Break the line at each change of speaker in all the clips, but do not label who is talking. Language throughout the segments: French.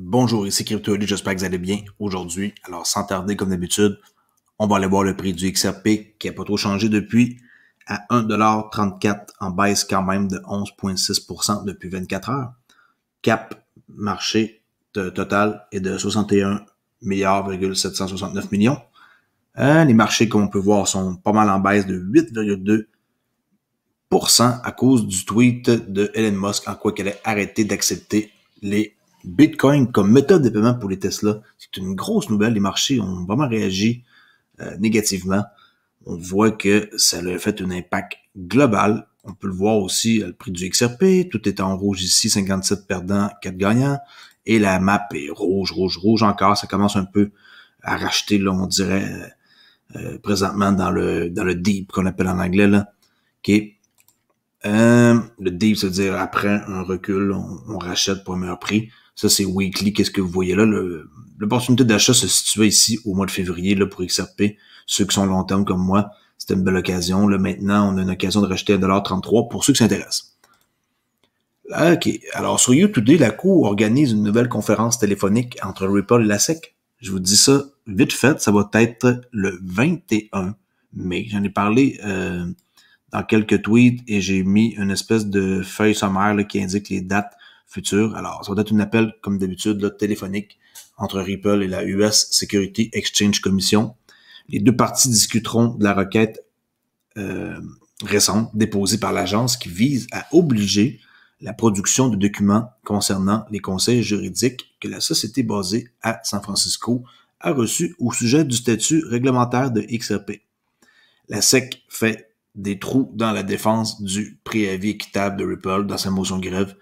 Bonjour, ici CryptoElite, j'espère que vous allez bien aujourd'hui. Alors, sans tarder, comme d'habitude, on va aller voir le prix du XRP qui n'a pas trop changé depuis à 1,34$ en baisse quand même de 11,6% depuis 24 heures. Cap marché total est de 61 milliards 769 millions. Les marchés, comme on peut voir, sont pas mal en baisse de 8,2% à cause du tweet de Elon Musk en quoi qu'elle ait arrêté d'accepter les Bitcoin comme méthode de paiement pour les Tesla. C'est une grosse nouvelle. Les marchés ont vraiment réagi négativement. On voit que ça a fait un impact global. On peut le voir aussi, le prix du XRP. Tout est en rouge ici, 57 perdants, 4 gagnants. Et la map est rouge, rouge, rouge encore. Ça commence un peu à racheter, là, on dirait, présentement dans le deep qu'on appelle en anglais, là. Okay. Le deep, c'est-à-dire après un recul, on rachète pour un meilleur prix. Ça, c'est weekly. Qu'est-ce que vous voyez là? L'opportunité d'achat se situait ici au mois de février là, pour XRP. Ceux qui sont long terme comme moi, c'était une belle occasion. Là, maintenant, on a une occasion de racheter à 1,33$ pour ceux qui s'intéressent. OK. Alors, sur YouTube, la Cour organise une nouvelle conférence téléphonique entre Ripple et la SEC. Je vous dis ça vite fait. Ça va être le 21 mai. J'en ai parlé dans quelques tweets et j'ai mis une espèce de feuille sommaire là, qui indique les dates futures. Alors, ça va être un appel, comme d'habitude, là, téléphonique entre Ripple et la US Security Exchange Commission. Les deux parties discuteront de la requête récente déposée par l'agence qui vise à obliger la production de documents concernant les conseils juridiques que la société basée à San Francisco a reçus au sujet du statut réglementaire de XRP. La SEC fait des trous dans la défense du préavis équitable de Ripple dans sa motion de grève.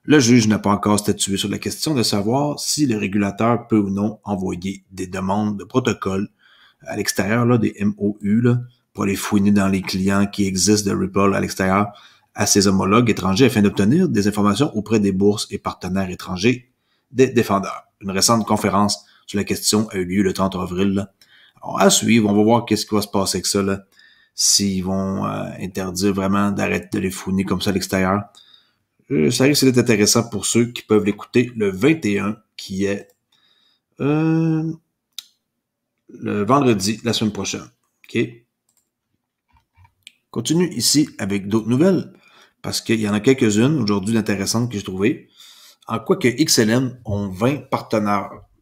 Le juge n'a pas encore statué sur la question de savoir si le régulateur peut ou non envoyer des demandes de protocole à l'extérieur là, des MOU là, pour aller fouiner dans les clients qui existent de Ripple à l'extérieur à ses homologues étrangers afin d'obtenir des informations auprès des bourses et partenaires étrangers des défendeurs. Une récente conférence sur la question a eu lieu le 30 avril. Là. Alors, à suivre, on va voir qu'est-ce qui va se passer avec ça. Là. S'ils vont interdire vraiment d'arrêter de les fouiner comme ça à l'extérieur. Ça risque d'être intéressant pour ceux qui peuvent l'écouter le 21, qui est le vendredi, la semaine prochaine. OK? Continue ici avec d'autres nouvelles, parce qu'il y en a quelques-unes aujourd'hui intéressantes que j'ai trouvées. En quoi que XLM ont 20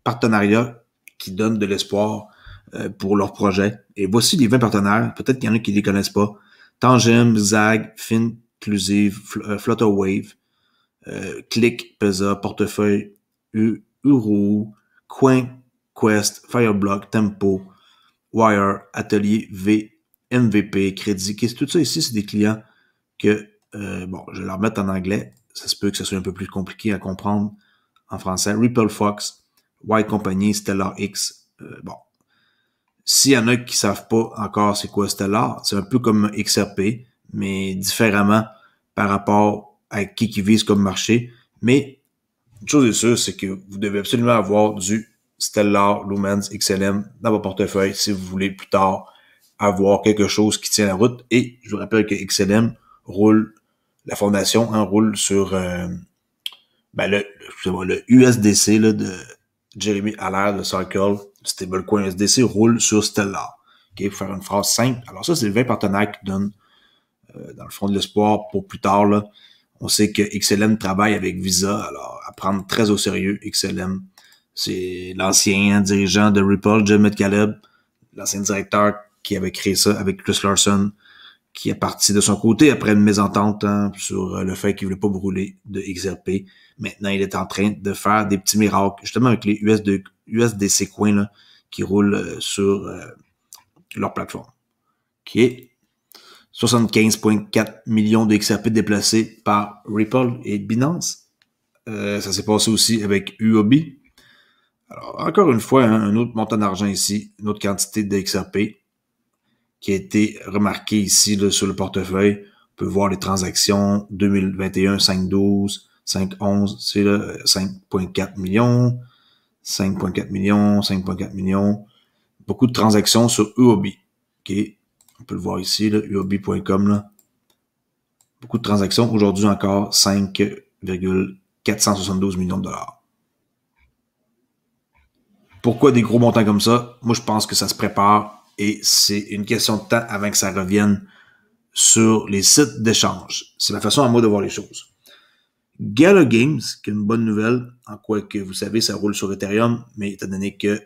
partenariats qui donnent de l'espoir pour leur projet. Et voici les 20 partenaires. Peut-être qu'il y en a qui ne les connaissent pas. Tangem, Zag, Finclusive, Flutterwave, Click, Pesa, Portefeuille, Uru, Quest, Fireblock, Tempo, Wire, Atelier V, MVP, Crédit. Tout ça ici, c'est des clients que, je vais leur mettre en anglais. Ça se peut que ce soit un peu plus compliqué à comprendre en français. Ripple Fox, White Company, Stellar X. S'il y en a qui savent pas encore c'est quoi Stellar, c'est un peu comme XRP, mais différemment par rapport à qui vise comme marché. Mais une chose est sûre, c'est que vous devez absolument avoir du Stellar, Lumens, XLM dans votre portefeuille si vous voulez plus tard avoir quelque chose qui tient la route. Et je vous rappelle que XLM roule, la fondation roule sur le USDC là, de Jeremy Allaire de Circle, stablecoin USDC, roule sur Stellar. Okay, pour faire une phrase simple. Alors ça, c'est les 20 partenaires qui donnent dans le fond de l'espoir pour plus tard. Là. On sait que XLM travaille avec Visa, alors à prendre très au sérieux XLM. C'est l'ancien dirigeant de Ripple, Jim McCaleb, l'ancien directeur qui avait créé ça avec Chris Larson, qui est parti de son côté après une mésentente sur le fait qu'il voulait pas brûler de XRP. Maintenant, il est en train de faire des petits miracles, justement avec les USDC coins là, qui roulent sur leur plateforme. OK. 75,4 millions de XRP déplacés par Ripple et Binance. Ça s'est passé aussi avec UOB. Alors, encore une fois, un autre montant d'argent ici, une autre quantité de XRP qui a été remarqué ici là, sur le portefeuille. On peut voir les transactions 2021, 5,12, 5,11, c'est là 5,4 millions, 5,4 millions, 5,4 millions. Beaucoup de transactions sur UOB. OK. On peut le voir ici, là, uob.com. Là. Beaucoup de transactions. Aujourd'hui encore, 5,472 millions de dollars. Pourquoi des gros montants comme ça? Moi, je pense que ça se prépare et c'est une question de temps avant que ça revienne sur les sites d'échange. C'est ma façon à moi de voir les choses. Gala Games, qui est une bonne nouvelle, en quoi que vous savez, ça roule sur Ethereum, mais étant donné que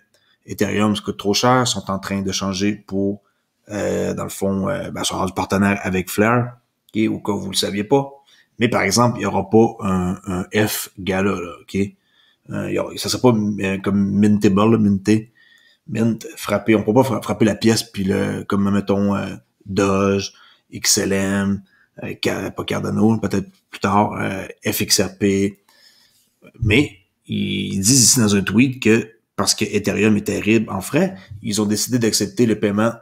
Ethereum se coûte trop cher, sont en train de changer pour, dans le fond, sont rendus partenaires avec Flare, okay, au cas où vous le saviez pas. Mais par exemple, il n'y aura pas un F Gala, là, ok? Ça sera pas comme Mintable, Mint, frapper, on peut pas frapper la pièce, puis comme mettons Doge, XLM, pas Cardano, peut-être plus tard, FXRP. Mais ils disent ici dans un tweet que parce que Ethereum est terrible en frais, ils ont décidé d'accepter le paiement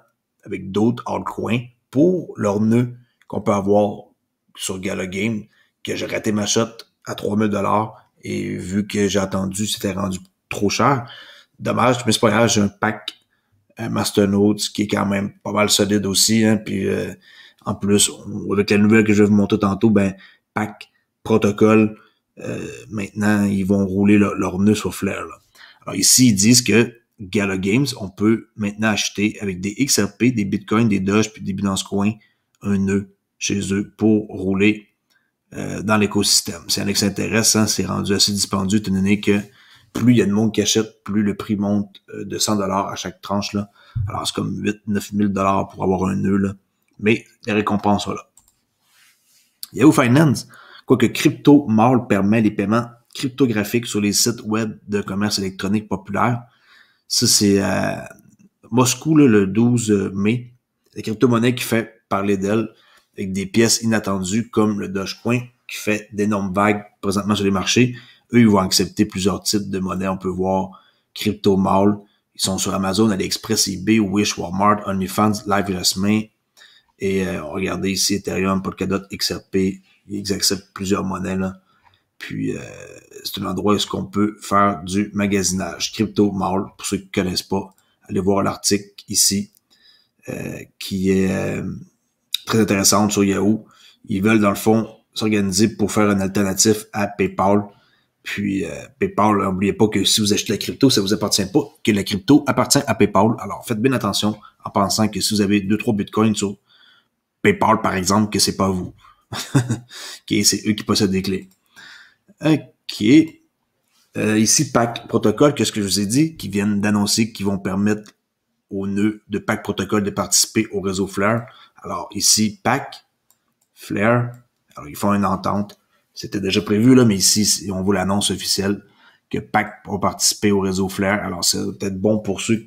avec d'autres altcoins pour leur nœud qu'on peut avoir sur Gala Game, que j'ai raté ma shot à 3000$ et vu que j'ai attendu, c'était rendu trop cher. Dommage, mais c'est pas grave, j'ai un pack Masternodes qui est quand même pas mal solide aussi, hein, puis en plus, avec la nouvelle que je vais vous montrer tantôt, pack protocole, maintenant, ils vont rouler leur nœud sur Flare, là. Alors ici, ils disent que Gala Games, on peut maintenant acheter avec des XRP, des Bitcoin, des Doge, puis des Binance Coin, un nœud chez eux pour rouler dans l'écosystème. Si il y en a qui s'intéressent, hein, c'est rendu assez dispendieux, étant donné que plus il y a de monde qui achète, plus le prix monte de 100$ à chaque tranche, là. Alors, c'est comme 8-9 000 $ pour avoir un nœud, là. Mais les récompenses sont là. Yahoo Finance, quoique CryptoMall permet les paiements cryptographiques sur les sites web de commerce électronique populaires. Ça, c'est à Moscou, là, le 12 mai. La crypto-monnaie qui fait parler d'elle avec des pièces inattendues comme le Dogecoin qui fait d'énormes vagues présentement sur les marchés. Eux, ils vont accepter plusieurs types de monnaies. On peut voir CryptoMall. Ils sont sur Amazon, AliExpress, eBay, Wish, Walmart, OnlyFans, Live Jasmin. Et regardez ici, Ethereum, Polkadot, XRP. Ils acceptent plusieurs monnaies, là. Puis, c'est un endroit où est-ce qu'on peut faire du magasinage. CryptoMall, pour ceux qui ne connaissent pas, allez voir l'article ici, qui est très intéressant sur Yahoo. Ils veulent, dans le fond, s'organiser pour faire un alternatif à PayPal. Puis, PayPal, n'oubliez pas que si vous achetez la crypto, ça vous appartient pas, que la crypto appartient à PayPal. Alors, faites bien attention en pensant que si vous avez 2-3 bitcoins sur PayPal, par exemple, que c'est pas vous. Okay, c'est eux qui possèdent des clés. OK. Ici, Pack Protocol, qu'est-ce que je vous ai dit? Qui viennent d'annoncer qu'ils vont permettre aux nœuds de Pack Protocol de participer au réseau Flare. Alors, ici, Pack, Flare. Alors, ils font une entente. C'était déjà prévu, là, mais ici, on voit l'annonce officielle que Pack va participer au réseau Flare. Alors, c'est peut-être bon pour ceux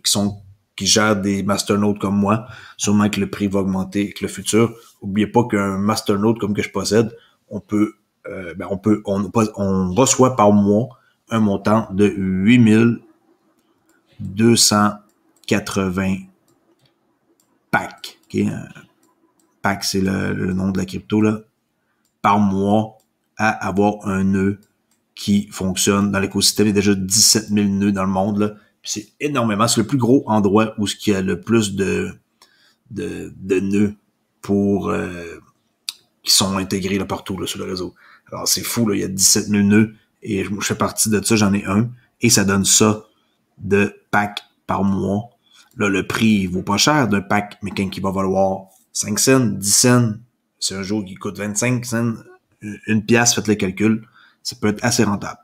qui gèrent des masternodes comme moi. Sûrement que le prix va augmenter avec le futur. Oubliez pas qu'un masternode comme que je possède, on reçoit par mois un montant de 8280 packs. Okay? Pack, c'est le nom de la crypto, là. Par mois à avoir un nœud qui fonctionne dans l'écosystème. Il y a déjà 17 000 nœuds dans le monde, là. Puis c'est énormément. C'est le plus gros endroit où il y a le plus de nœuds pour qui sont intégrés là, partout là, sur le réseau. Alors c'est fou, là, il y a 17 000 nœuds et je fais partie de ça, j'en ai un. Et ça donne ça de pack par mois. Là, le prix il vaut pas cher d'un pack, mais quand il va valoir 5 cents, 10 cents, c'est un jour qui coûte 25 cents, une pièce, faites le calcul, ça peut être assez rentable.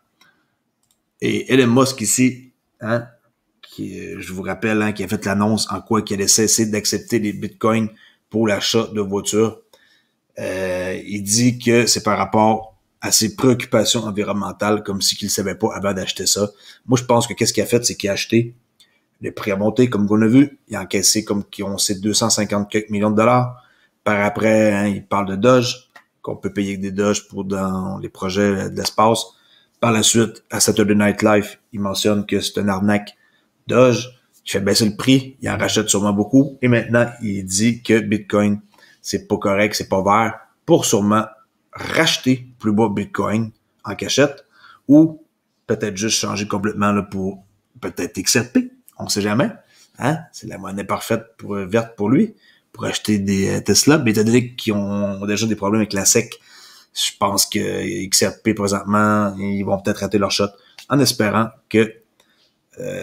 Et Elon Musk ici, hein, je vous rappelle, hein, qui a fait l'annonce en quoi qu'il allait cesser d'accepter les bitcoins pour l'achat de voitures. Il dit que c'est par rapport à ses préoccupations environnementales, comme si qu'il ne savait pas avant d'acheter ça. Moi, je pense que qu'est-ce qu'il a fait, c'est qu'il a acheté, le prix a monté, comme on a vu, il a encaissé comme qu'ils ont ses 250 quelques millions de dollars. Par après, hein, il parle de Doge, qu'on peut payer avec des Doge pour dans les projets de l'espace. Par la suite, à Saturday Night Live, il mentionne que c'est une arnaque Doge, qui fait baisser le prix, il en rachète sûrement beaucoup, et maintenant, il dit que Bitcoin, c'est pas correct, c'est pas vert, pour sûrement racheter plus bas Bitcoin en cachette, ou peut-être juste changer complètement là, pour peut-être XRP, on sait jamais, hein, c'est la monnaie parfaite verte pour lui, pour acheter des Tesla, mais étant donné qu'ils ont déjà des problèmes avec la SEC, je pense que XRP présentement, ils vont peut-être rater leur shot, en espérant que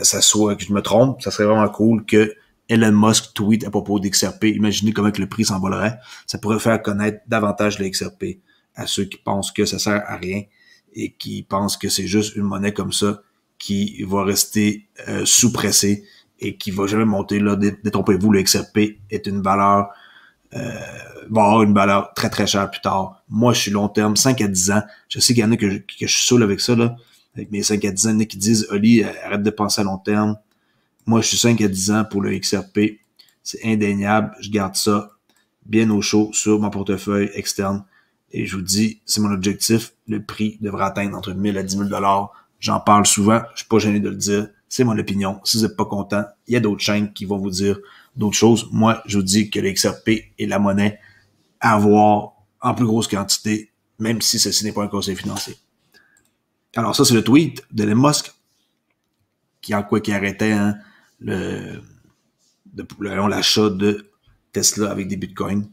ça soit que je me trompe, ça serait vraiment cool que Elon Musk tweet à propos d'XRP. Imaginez comment que le prix s'envolerait. Ça pourrait faire connaître davantage le XRP à ceux qui pensent que ça sert à rien et qui pensent que c'est juste une monnaie comme ça qui va rester sous-pressée et qui va jamais monter. Là, détrompez-vous, le XRP est une valeur va avoir une valeur très très chère plus tard. Moi, je suis long terme, 5 à 10 ans. Je sais qu'il y en a que je suis saoul avec ça, là. Avec mes 5 à 10 ans, il y en a qui disent, Oli, arrête de penser à long terme. Moi, je suis 5 à 10 ans pour le XRP. C'est indéniable. Je garde ça bien au chaud sur mon portefeuille externe. Et je vous dis, c'est mon objectif. Le prix devrait atteindre entre 1000 à 10 000 $. J'en parle souvent. Je suis pas gêné de le dire. C'est mon opinion. Si vous n'êtes pas content, il y a d'autres chaînes qui vont vous dire d'autres choses. Moi, je vous dis que le XRP est la monnaie à avoir en plus grosse quantité, même si ceci n'est pas un conseil financier. Alors ça, c'est le tweet de Elon Musk qui arrêtait l'achat de Tesla avec des bitcoins.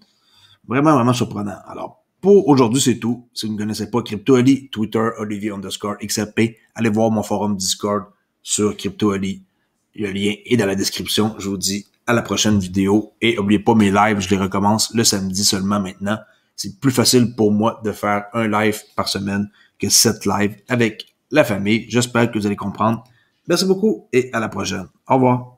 Vraiment, vraiment surprenant. Alors, pour aujourd'hui, c'est tout. Si vous ne connaissez pas CryptoOli, Twitter, Olivier_XRP, allez voir mon forum Discord sur CryptoOli. Le lien est dans la description. Je vous dis à la prochaine vidéo. Et n'oubliez pas mes lives, je les recommence le samedi seulement maintenant. C'est plus facile pour moi de faire un live par semaine que 7 lives avec la famille. J'espère que vous allez comprendre. Merci beaucoup et à la prochaine. Au revoir.